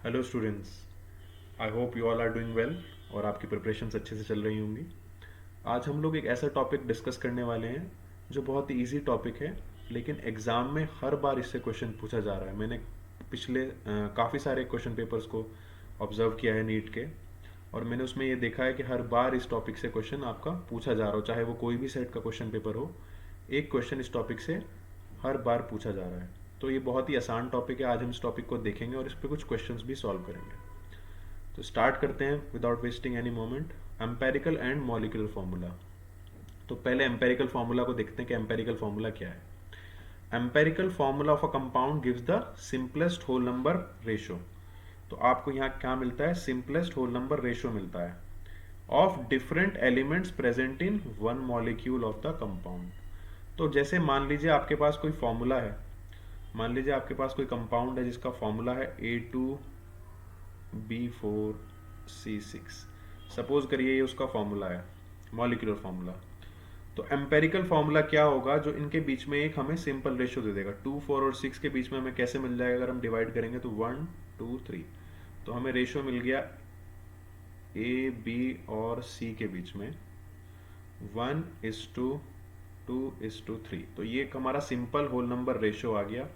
Hello students, I hope you all are doing well और आपकी preparations अच्छे से चल रही होंगी। आज हम लोग एक ऐसा टॉपिक डिस्कस करने वाले हैं जो बहुत ही इजी टॉपिक है, लेकिन एग्ज़ाम में हर बार इससे क्वेश्चन पूछा जा रहा है। मैंने पिछले काफ़ी सारे क्वेश्चन पेपर्स को ऑब्जर्व किया है नीट के, और मैंने उसमें ये देखा है कि हर बार इस टॉपिक से क्वेश्चन आपका पूछा जा रहा हो, चाहे वो कोई भी सेट का क्वेश्चन पेपर हो। एक क्वेश्चन इस टॉपिक से हर बार पूछा जा रहा है। तो ये बहुत ही आसान टॉपिक है। आज हम इस टॉपिक को देखेंगे और इस पर कुछ क्वेश्चंस भी सॉल्व करेंगे। तो स्टार्ट करते हैं without wasting any moment. Empirical and molecular formula. तो पहले एम्पेरिकल फार्मूला को देखते हैं कि एम्पेरिकल फार्मूला क्या है। Empirical formula of a compound gives the simplest whole number ratio. तो आपको यहाँ क्या मिलता है? सिंपलेस्ट होल नंबर रेशो मिलता है of different elements present in one molecule of the compound. तो जैसे मान लीजिए आपके पास कोई फॉर्मूला है, मान लीजिए आपके पास कोई कंपाउंड है जिसका फॉर्मूला है A2B4C6। सपोज करिए ये उसका फॉर्मूला है, मॉलिक्यूलर फॉर्मूला। तो एम्पेरिकल फॉर्मूला क्या होगा? जो इनके बीच में एक हमें सिंपल रेशियो दे देगा। 2, 4 और 6 के बीच में हमें कैसे मिल जाएगा? अगर हम डिवाइड करेंगे तो 1, 2, 3। तो हमें रेशियो मिल गया ए, बी और सी के बीच में 1:2:3। तो ये एक हमारा सिंपल होल नंबर रेशियो आ गया।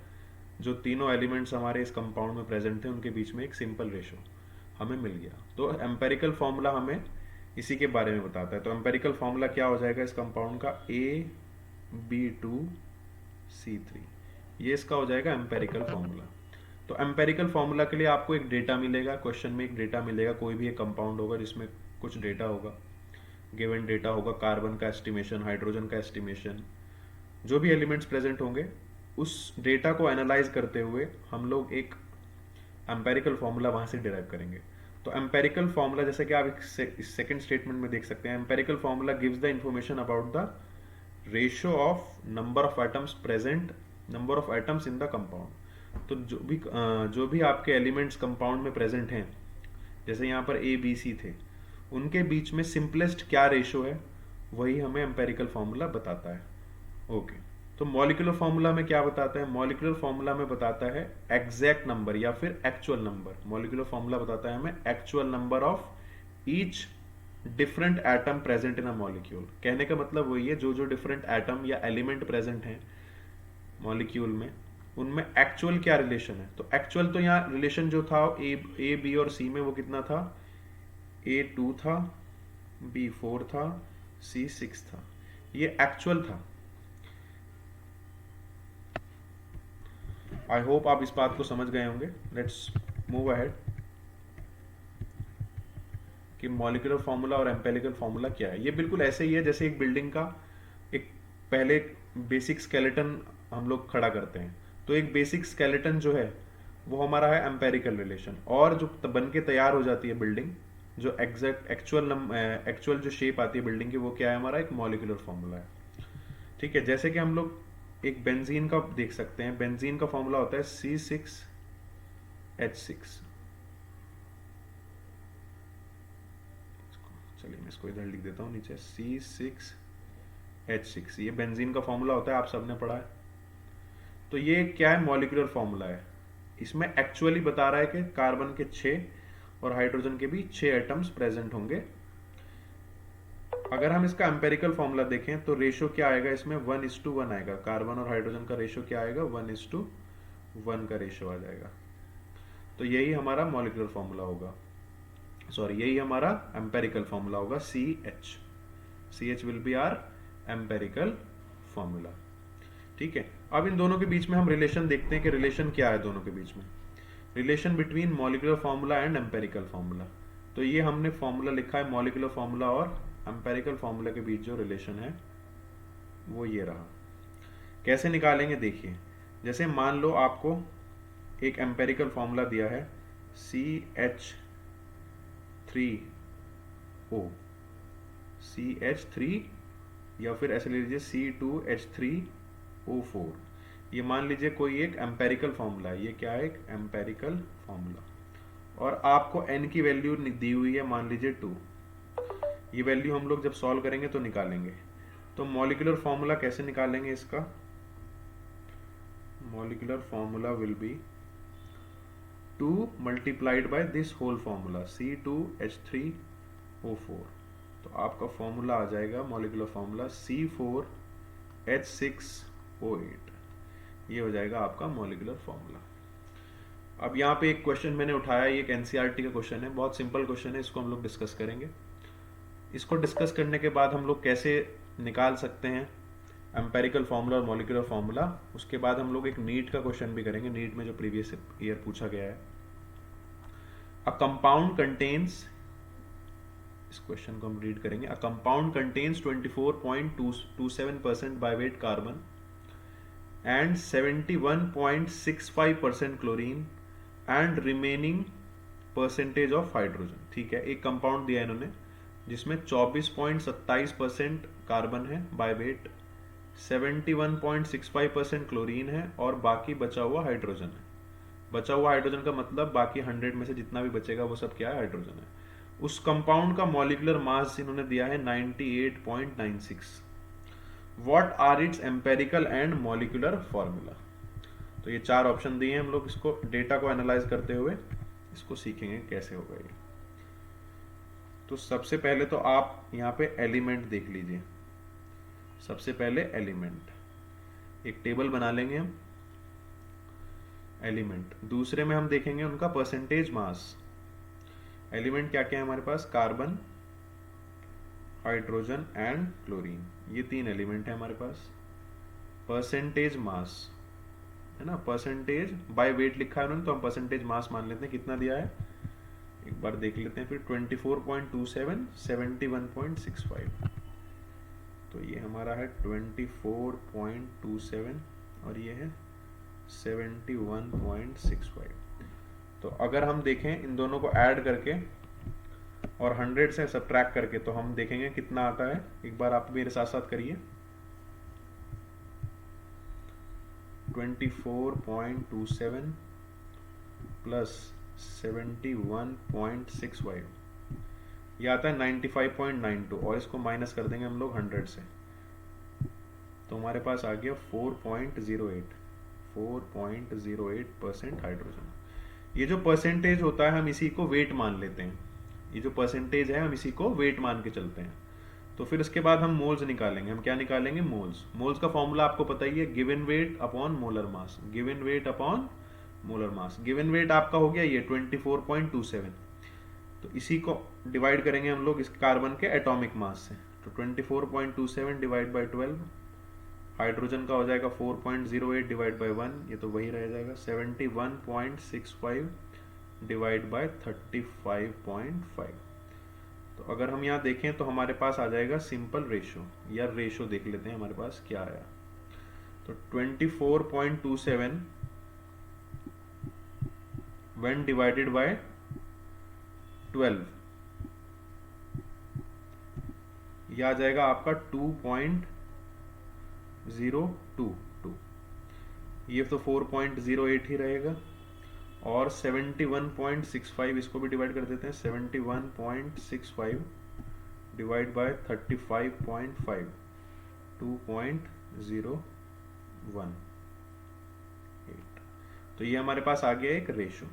जो तीनों एलिमेंट्स हमारे इस कंपाउंड में प्रेजेंट थे उनके बीच में एक सिंपल रेशियो हमें मिल गया। तो एम्पेरिकल फॉर्मूला हमें इसी के बारे में बताता है। तो एम्पेरिकल फॉर्मूला क्या हो जाएगा इस कंपाउंड का? A B2C3। ये इसका हो जाएगा एम्पेरिकल फॉर्मूला। तो एम्पेरिकल फॉर्मूला के लिए आपको एक डेटा मिलेगा, क्वेश्चन में एक डेटा मिलेगा। कोई भी एक कंपाउंड होगा जिसमें कुछ डेटा होगा, गिवन डेटा होगा, कार्बन का एस्टिमेशन, हाइड्रोजन का एस्टिमेशन, जो भी एलिमेंट्स प्रेजेंट होंगे उस डेटा को एनालाइज करते हुए हम लोग एक एम्पेरिकल फॉर्मूला वहां से डिराइव करेंगे। तो एम्पेरिकल फॉर्मूला, जैसे कि आप इस सेकंड स्टेटमेंट में देख सकते हैं, empirical formula gives the information about the ratio of number of atoms present, number of atoms in the compound. तो जो भी आपके एलिमेंट्स कंपाउंड में प्रेजेंट हैं, जैसे यहाँ पर ए बी सी थे, उनके बीच में सिंपलेस्ट क्या रेशियो है, वही हमें एम्पेरिकल फॉर्मूला बताता है। ओके। तो मॉलिक्यूलर फॉर्मूला में क्या बताता है? मॉलिक्यूलर फॉर्मूला में बताता है एग्जैक्ट नंबर या फिर एक्चुअल नंबर। मॉलिक्यूलर फॉर्मूला बताता है हमें actual number of each different atom present in a molecule. कहने का मतलब वही है, जो जो डिफरेंट एटम या एलिमेंट प्रेजेंट हैं मॉलिक्यूल में, उनमें एक्चुअल क्या रिलेशन है। तो एक्चुअल तो यहाँ रिलेशन जो था ए बी और सी में, वो कितना था? A2 था, B4 था, C6 था। ये एक्चुअल था। आई होप आप इस बात को समझ गए होंगे। लेट्स मूव अहेड कि मॉलिक्यूलर फार्मूला और एम्पेरिकल फार्मूला क्या है। ये बिल्कुल ऐसे ही है जैसे एक बिल्डिंग का एक पहले बेसिक स्केलेटन हम लोग खड़ा करते हैं। तो एक बेसिक स्केलेटन जो है वो हमारा है एम्पेरिकल रिलेशन, और जो बन के तैयार हो जाती है बिल्डिंग, जो एग्जैक्ट एक्चुअल जो शेप आती है बिल्डिंग की, वो क्या है? हमारा एक मॉलिक्यूलर फार्मूला है। ठीक है। जैसे कि हम लोग एक बेंजीन का देख सकते हैं। बेंजीन का फॉर्मूला होता है C6H6। चलिए मैं इसको इधर लिख देता हूँ नीचे, C6H6। ये बेंजीन का फॉर्मूला होता है, आप सबने पढ़ा है। तो ये क्या है? मॉलिक्यूलर फॉर्मूला है। इसमें एक्चुअली बता रहा है कि कार्बन के 6 और हाइड्रोजन के भी 6 एटम्स प्रेजेंट होंगे। अगर हम इसका एम्पेरिकल फॉर्मूला देखें तो रेशियो क्या आएगा इसमें? 1:1 आएगा। कार्बन और हाइड्रोजन का रेशियो क्या आएगा? 1:1 का रेशियो आ जाएगा। तो यही हमारा मॉलिक्यूलर फॉर्मूला होगा, सॉरी यही हमारा एम्पेरिकल फॉर्मूला होगा। CH will be our empirical formula. ठीक है। अब इन दोनों के बीच में हम रिलेशन देखते हैं कि रिलेशन क्या है दोनों के बीच में। Relation between molecular formula and empirical formula. तो ये हमने फॉर्मूला लिखा है, मॉलिक्यूलर फॉर्मूला और एम्पेरिकल फॉर्मूला के बीच जो रिलेशन है वो ये रहा। कैसे निकालेंगे देखिए। जैसे मान लो आपको एक एम्पेरिकल फॉर्मूला दिया है CH3O, CH3, या फिर ऐसे ले लीजिए C2H3O4। ये मान लीजिए कोई एक एम्पेरिकल फॉर्मूला है। ये क्या है? एक एम्पेरिकल फॉर्मूला। और आपको n की वैल्यू दी हुई है, मान लीजिए 2। ये वैल्यू हम लोग जब सॉल्व करेंगे तो निकालेंगे। तो मॉलिक्यूलर फॉर्मूला कैसे निकालेंगे इसका? Molecular formula will be 2 multiplied by this whole formula C2H3O4। तो आपका फॉर्मूला आ जाएगा, मॉलिक्यूलर फॉर्मूला C4H6O8। ये हो जाएगा आपका मॉलिक्यूलर फॉर्मूला। अब यहाँ पे एक क्वेश्चन मैंने उठाया, ये एक एनसीईआरटी का क्वेश्चन है, बहुत सिंपल क्वेश्चन है, इसको हम लोग डिस्कस करेंगे। इसको डिस्कस करने के बाद हम लोग कैसे निकाल सकते हैं एम्पेरिकल फार्मूला और मॉलिक्यूलर फार्मूला, उसके बाद हम लोग एक नीट का क्वेश्चन भी करेंगे, नीट में जो प्रीवियस ईयर पूछा गया है। अ कंपाउंड कंटेन्स, इस क्वेश्चन को हम रीड करेंगे। A compound contains 24.27% by weight carbon and 71.65% chlorine and remaining percentage of hydrogen. ठीक है, एक कंपाउंड दिया है इन्होंने जिसमें 24.27% कार्बन है बाय वेट, 71.65% क्लोरीन है और बाकी बचा हुआ हाइड्रोजन है। बचा हुआ हाइड्रोजन का मतलब बाकी 100 में से जितना भी बचेगा वो सब क्या है, हाइड्रोजन है। उस कंपाउंड का मॉलिक्यूलर मास इन्होंने दिया है 98.96। What are its empirical and molecular formula. तो ये 4 ऑप्शन दिए हैं, हम लोग इसको डेटा को एनालाइज करते हुए इसको सीखेंगे कैसे होगा ये। तो सबसे पहले तो आप यहाँ पे एलिमेंट देख लीजिए। सबसे पहले एलिमेंट, एक टेबल बना लेंगे हम एलिमेंट। दूसरे में हम देखेंगे उनका परसेंटेज मास। एलिमेंट क्या क्या है हमारे पास, कार्बन, हाइड्रोजन एंड क्लोरीन, ये 3 एलिमेंट है हमारे पास। परसेंटेज मास है ना, परसेंटेज बाय वेट लिखा है उन्होंने, तो हम परसेंटेज मास मान लेते हैं। कितना दिया है एक बार देख लेते हैं फिर, 24.27, 71.65। तो ये हमारा है 24.27 और ये है 71.65। तो अगर हम देखें इन दोनों को ऐड करके और 100 से सब्ट्रैक्ट करके, तो हम देखेंगे कितना आता है। एक बार आप मेरे साथ साथ करिए। 24.27 प्लस 71.65, ये आता है 95.92 और इसको माइनस कर देंगे हम लोग 100 से, तो हमारे पास आ गया 4.08% हाइड्रोजन। ये जो परसेंटेज होता है हम इसी को वेट मान लेते हैं, ये जो परसेंटेज है हम इसी को वेट मान के चलते हैं। तो फिर इसके बाद हम मोल्स निकालेंगे। हम क्या निकालेंगे, मोल्स। मोल्स का फॉर्मूला आपको पता ही है, given weight upon molar mass, given weight upon molar mass. Given weight आपका हो गया ये 24.27, तो इसी को डिवाइड करेंगे हम लोग इस कार्बन के एटॉमिक मास से। तो 24.27 डिवाइड बाई 12, हाइड्रोजन का हो जाएगा 4.08 डिवाइड बाई 1, ये तो वही रह जाएगा। 71.65 डिवाइड बाय 35.5। तो अगर हम यहाँ देखें तो हमारे पास आ जाएगा सिंपल रेशो, या रेशो देख लेते हैं हमारे पास क्या आया। तो 24.27 when divided by 12, यह आ जाएगा आपका 2.022। ये तो 4.08 ही रहेगा। और 71.65 इसको भी डिवाइड कर देते हैं, 71.65 डिवाइड बाय 35.5, 2.018। तो ये हमारे पास आ गया एक रेशो।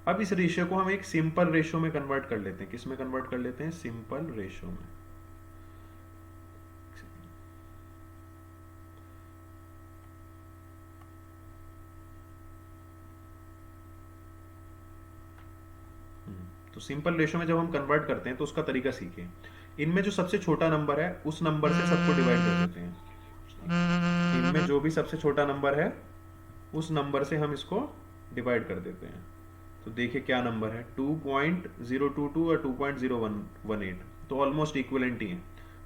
अब इस रेशियो को हम एक सिंपल रेशियो में कन्वर्ट कर लेते हैं। किस में कन्वर्ट कर लेते हैं, सिंपल रेशियो में। तो सिंपल रेशियो में जब हम कन्वर्ट करते हैं तो उसका तरीका सीखें। इनमें जो सबसे छोटा नंबर है उस नंबर से सबको डिवाइड कर देते हैं। इनमें जो भी सबसे छोटा नंबर है उस नंबर से हम इसको डिवाइड कर देते हैं। तो देखिए क्या नंबर है, 2.022 और 2.018, तो ऑलमोस्ट इक्विवेलेंट ही है।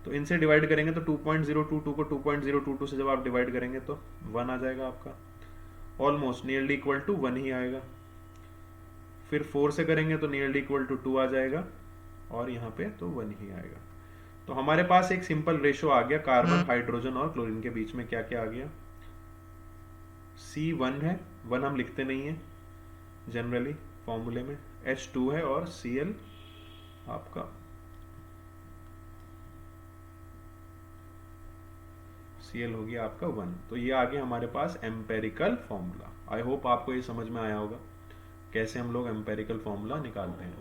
तो इनसे डिवाइड करेंगे तो 2.022 को 2.022 से जब आप डिवाइड करेंगे तो 1 आ जाएगा आपका, ऑलमोस्ट नियरली इक्वल टू 1 ही आएगा। फिर 4 से करेंगे तो नियरली इक्वल टू 2 आ जाएगा, और यहाँ पे तो 1 ही आएगा। तो हमारे पास एक सिंपल रेशो आ गया कार्बन, हाइड्रोजन और क्लोरीन के बीच में। क्या क्या आ गया, C1 है, 1 हम लिखते नहीं है जनरली फॉर्मूले में, H2 है और Cl आपका Cl हो गया आपका 1। तो ये आ गया हमारे पास एम्पेरिकल फॉर्मूला। आई होप आपको ये समझ में आया होगा कैसे हम लोग एम्पेरिकल फॉर्मूला निकालते हैं।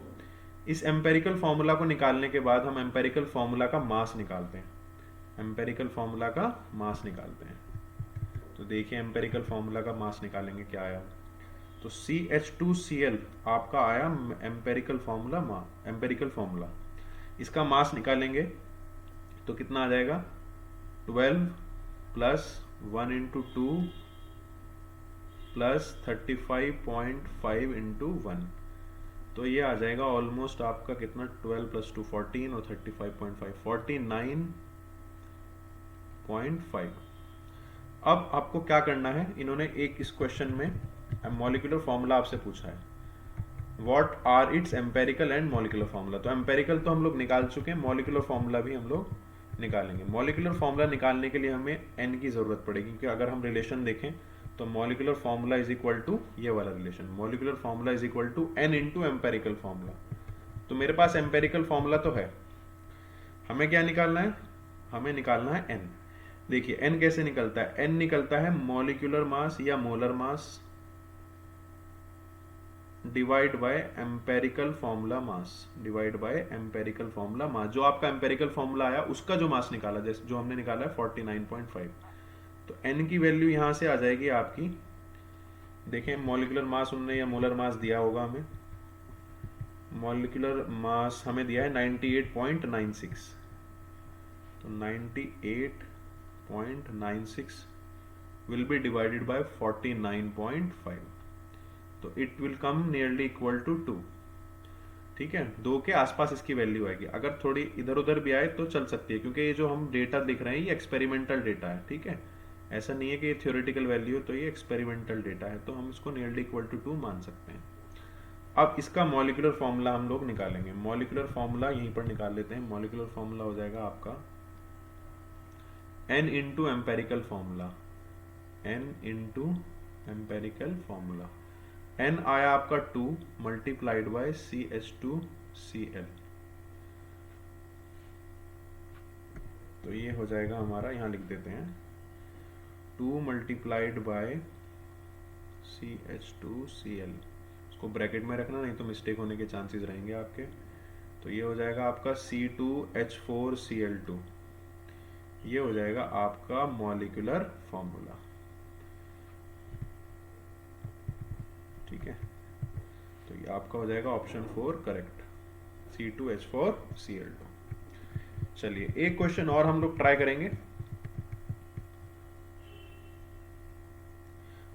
इस एम्पेरिकल फॉर्मूला को निकालने के बाद हम एम्पेरिकल फॉर्मूला का मास निकालते हैं। एम्पेरिकल फॉर्मूला का मास निकालते हैं। तो देखिए एम्पेरिकल फॉर्मूला का मास निकालेंगे क्या आया। तो CH2Cl आपका आया एम्पेरिकल फॉर्मूला। इसका मास निकालेंगे तो कितना आ जाएगा, 12 प्लस 1 इंटू 2 प्लस 35.5 इंटू 1। तो ये आ जाएगा ऑलमोस्ट आपका कितना, 12 प्लस 2 14 और 35.5 49.5। अब आपको क्या करना है, इन्होंने एक इस क्वेश्चन में मॉलिक्यूलर फॉर्मूला आपसे पूछा है, what are its empirical and molecular formula. तो एम्पेरिकल तो हम लोग निकाल चुके हैं, मॉलिक्यूलर फॉर्मूला भी हम लोग निकालेंगे। मॉलिक्यूलर फॉर्मूला निकालने के लिए हमें n की जरूरत पड़ेगी, क्योंकि अगर हम रिलेशन देखें तो molecular formula is equal to ये वाला relation, molecular formula is equal to n into empirical formula. तो मेरे पास एम्पेरिकल फॉर्मूला तो है, हमें क्या निकालना है, हमें निकालना है n। देखिए n कैसे निकलता है, n निकलता है मॉलिक्यूलर मास या molar mass divide by empirical formula mass, divide by empirical formula mass. जो आपका एम्पेरिकल फॉर्मूला आया उसका जो मास निकाला, जैसे जो हमने निकाला है 49.5। तो n की वैल्यू यहां से आ जाएगी आपकी, देखें मॉलिक्यूलर मास उन्होंने या मोलर मास दिया होगा हमें, मॉलिक्यूलर मास हमें दिया है 98.96। तो 98.96 विल बी डिवाइडेड बाय 49.5, तो it will come nearly equal to 2। ठीक है, 2 के आसपास इसकी वैल्यू आएगी। अगर थोड़ी इधर उधर भी आए तो चल सकती है, क्योंकि ये जो हम डेटा दिख रहे हैं ये एक्सपेरिमेंटल डेटा है। ठीक है, ऐसा नहीं है कि ये थ्योरेटिकल वैल्यू, तो ये एक्सपेरिमेंटल डेटा है, तो हम इसको नियरली इक्वल टू 2 मान सकते हैं। अब इसका मॉलिक्यूलर फॉर्मूला हम लोग निकालेंगे। मॉलिक्यूलर फॉर्मूला यहीं पर निकाल लेते हैं। मॉलिक्यूलर फॉर्मूला हो जाएगा आपका n into empirical formula, n into empirical formula. n आया आपका 2 मल्टीप्लाइड बाय CH2Cl। तो ये हो जाएगा हमारा, यहां लिख देते हैं 2 मल्टीप्लाइड बाय CH2Cl। इसको ब्रैकेट में रखना, नहीं तो मिस्टेक होने के चांसेस रहेंगे आपके। तो ये हो जाएगा आपका C2H4Cl2। ये हो जाएगा आपका मॉलिक्यूलर फॉर्मूला। ठीक है, तो ये आपका हो जाएगा ऑप्शन 4 करेक्ट, C2H4Cl2। चलिए एक क्वेश्चन और हम लोग ट्राई करेंगे।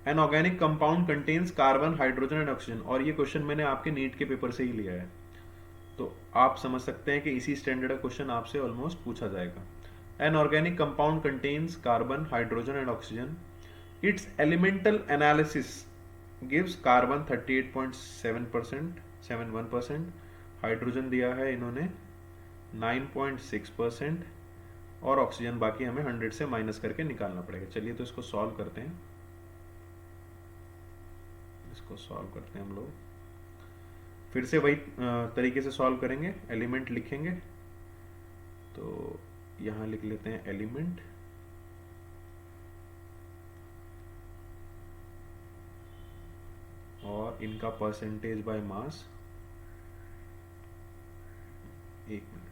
An organic compound contains carbon, hydrogen and oxygen. और ये क्वेश्चन मैंने आपके नीट के पेपर से ही लिया है, तो आप समझ सकते हैं कि इसी स्टैंडर्ड का क्वेश्चन आपसे ऑलमोस्ट पूछा जाएगा। An organic compound contains carbon, hydrogen and oxygen. It's elemental analysis gives carbon 38.71%, hydrogen दिया है इन्होंने 9.6% और ऑक्सीजन बाकी हमें 100 से माइनस करके निकालना पड़ेगा। चलिए तो इसको सॉल्व करते हैं, इसको सॉल्व करते हैं हम लोग। फिर से वही तरीके से सॉल्व करेंगे, एलिमेंट लिखेंगे। तो यहां लिख लेते हैं एलिमेंट, और इनका परसेंटेज बाय मास। एक मिनट,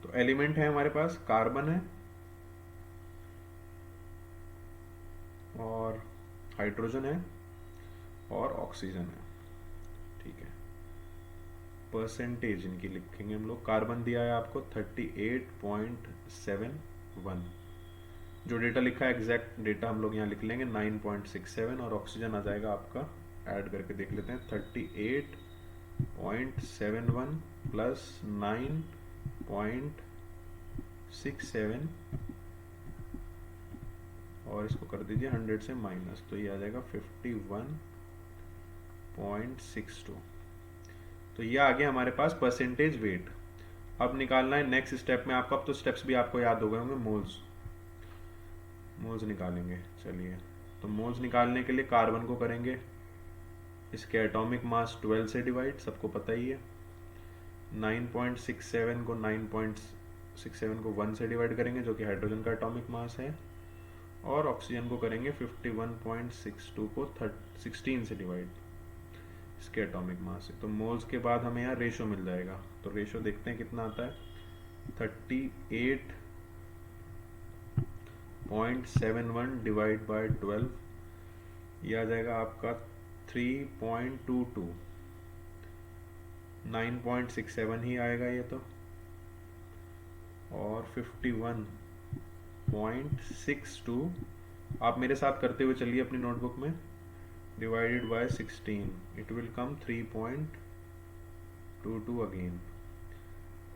तो एलिमेंट है हमारे पास, कार्बन है और हाइड्रोजन है और ऑक्सीजन है। ठीक है, परसेंटेज इनकी लिखेंगे हम लोग। कार्बन दिया है आपको 38.71, जो डेटा लिखा है एग्जैक्ट डेटा हम लोग यहाँ लिख लेंगे 9.67, और ऑक्सीजन आ जाएगा आपका, ऐड करके देख लेते हैं 38.71 प्लस 9.67 और इसको कर दीजिए 100 से माइनस, तो ये आ जाएगा 51.62। तो ये आ गया हमारे पास परसेंटेज वेट। अब निकालना है नेक्स्ट स्टेप में आपको, अब तो स्टेप्स भी आपको याद हो गए होंगे, मोल्स निकालेंगे। चलिए तो मोल्स निकालने के लिए कार्बन को करेंगे इसके एटॉमिक मास 12 से डिवाइड, सबको पता ही है। 9.67 को 9.67 को 1 से डिवाइड करेंगे जो कि हाइड्रोजन का एटॉमिक मास है, और ऑक्सीजन को करेंगे 51.62 को 16 से डिवाइड, इसके एटॉमिक मास है। तो मोल्स के बाद हमें यहाँ रेशो मिल जाएगा। तो रेशो देखते हैं कितना आता है, 38.71 डिवाइड बाय 12, ये आ जाएगा आपका 3.22, 9.67 ही आएगा ये तो, और 51.62 आप मेरे साथ करते हुए चलिए अपनी नोटबुक में, divided by 16, it will come 3.22 again.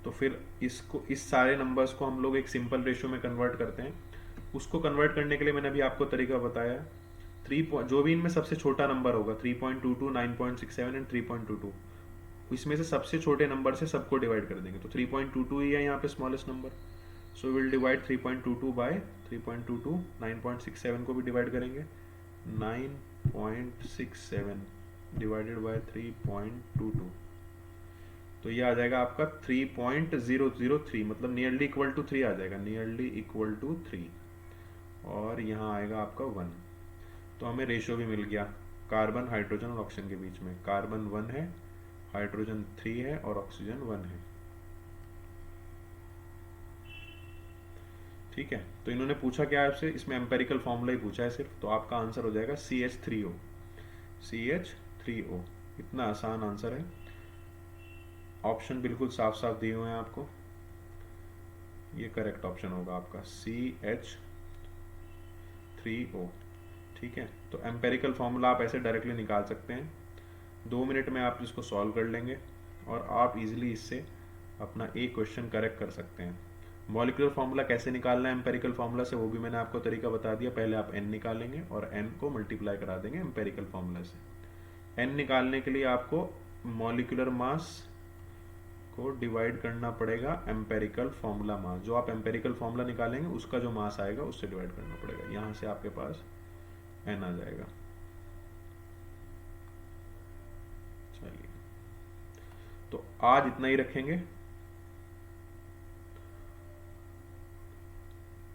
तो फिर इसको, इस सारे नंबर्स को हम लोग एक सिंपल रेशियो में कन्वर्ट करते हैं। उसको कन्वर्ट करने के लिए मैंने अभी आपको तरीका बताया, जो भी इनमें सबसे छोटा नंबर होगा 3.22, 9.67 एंड 3.22, इसमें से सबसे छोटे नंबर से सबको डिवाइड कर देंगे। तो 3.22 ही है यहाँ पे smallest number, so will divide 3.22 by 3.22, 9.67 को भी डिवाइड करेंगे, 9.67 डिवाइडेड बाय 3.22, तो ये आ जाएगा आपका 3.003, मतलब नियरली इक्वल टू 3 आ जाएगा, नियरली इक्वल टू 3, और यहाँ आएगा आपका 1। तो हमें रेशियो भी मिल गया कार्बन, हाइड्रोजन और ऑक्सीजन के बीच में। कार्बन 1 है, हाइड्रोजन 3 है और ऑक्सीजन 1 है। ठीक है, तो इन्होंने पूछा क्या आपसे, इसमें एम्पेरिकल फॉर्मूला ही पूछा है सिर्फ, तो आपका आंसर हो जाएगा CH3O। CH3O, इतना आसान आंसर है। ऑप्शन बिल्कुल साफ साफ दिए हुए हैं आपको, ये करेक्ट ऑप्शन होगा आपका CH3O। ठीक है, तो एम्पेरिकल फॉर्मूला आप ऐसे डायरेक्टली निकाल सकते हैं, 2 मिनट में आप इसको सॉल्व कर लेंगे और आप इजीली इससे अपना एक क्वेश्चन करेक्ट कर सकते हैं। मॉलिक्यूलर फार्मूला कैसे निकालना है एम्पेरिकल फार्मूला से, वो भी मैंने आपको तरीका बता दिया। पहले आप n निकालेंगे और n को मल्टीप्लाई करा देंगे एम्पेरिकल फार्मूला से। n निकालने के लिए आपको मॉलिक्यूलर मास को डिवाइड करना पड़ेगा एम्पेरिकल फार्मूला मास, जो आप एम्पेरिकल फार्मूला निकालेंगे उसका जो मास आएगा उससे डिवाइड करना पड़ेगा, यहाँ से आपके पास n आ जाएगा। चलिए, तो आज इतना ही रखेंगे।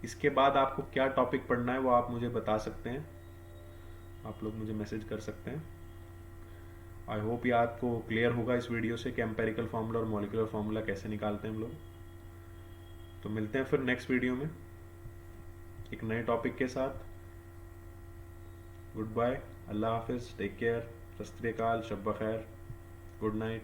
इसके बाद आपको क्या टॉपिक पढ़ना है वो आप मुझे बता सकते हैं, आप लोग मुझे मैसेज कर सकते हैं। आई होप ये आपको क्लियर होगा इस वीडियो से कि एम्पेरिकल फार्मूला और मॉलिक्यूलर फार्मूला कैसे निकालते हैं हम लोग। तो मिलते हैं फिर नेक्स्ट वीडियो में एक नए टॉपिक के साथ। गुड बाय, अल्लाह हाफिज़, टेक केयर, सत श्री अकाल, शब बखैर, गुड नाइट।